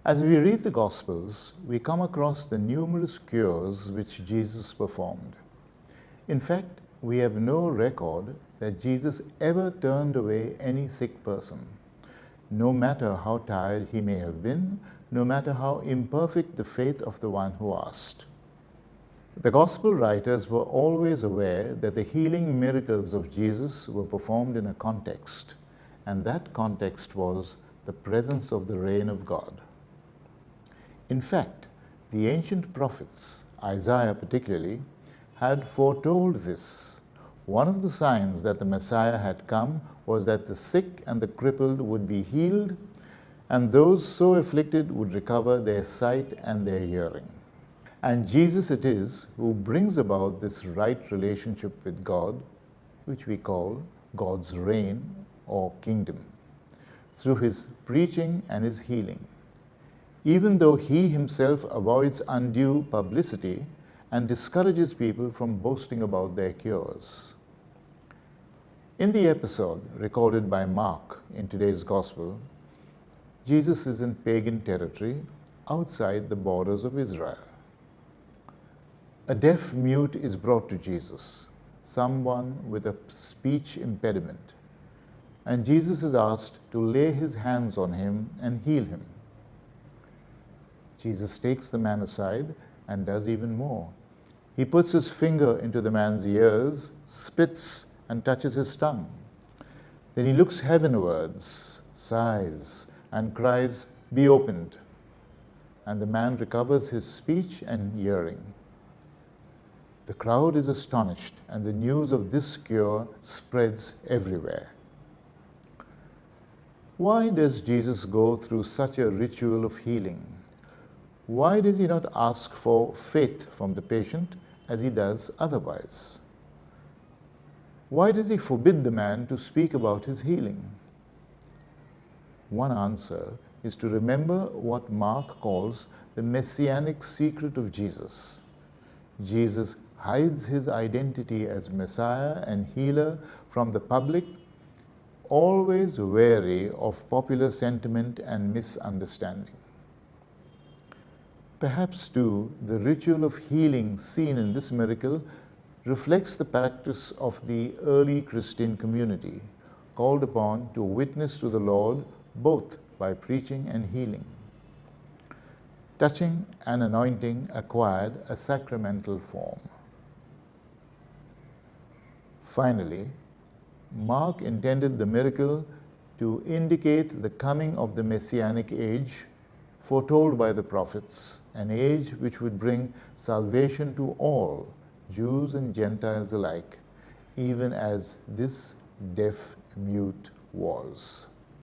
As we read the Gospels, we come across the numerous cures which Jesus performed. In fact, we have no record that Jesus ever turned away any sick person, no matter how tired he may have been, no matter how imperfect the faith of the one who asked. The Gospel writers were always aware that the healing miracles of Jesus were performed in a context, and that context was the presence of the reign of God. In fact, the ancient prophets, Isaiah particularly, had foretold this. One of the signs that the Messiah had come was that the sick and the crippled would be healed, and those so afflicted would recover their sight and their hearing. And Jesus it is who brings about this right relationship with God, which we call God's reign or kingdom, through his preaching and his healing. Even though he himself avoids undue publicity and discourages people from boasting about their cures. In the episode recorded by Mark in today's Gospel, Jesus is in pagan territory outside the borders of Israel. A deaf mute is brought to Jesus, someone with a speech impediment, and Jesus is asked to lay his hands on him and heal him. Jesus takes the man aside and does even more. He puts his finger into the man's ears, spits, and touches his tongue. Then he looks heavenwards, sighs, and cries, "Be opened." And the man recovers his speech and hearing. The crowd is astonished, and the news of this cure spreads everywhere. Why does Jesus go through such a ritual of healing? Why does he not ask for faith from the patient as he does otherwise? Why does he forbid the man to speak about his healing? One answer is to remember what Mark calls the messianic secret of Jesus. Jesus hides his identity as Messiah and healer from the public, always wary of popular sentiment and misunderstanding. Perhaps, too, the ritual of healing seen in this miracle reflects the practice of the early Christian community, called upon to witness to the Lord both by preaching and healing. Touching and anointing acquired a sacramental form. Finally, Mark intended the miracle to indicate the coming of the Messianic age foretold by the prophets, an age which would bring salvation to all, Jews and Gentiles alike, even as this deaf mute was.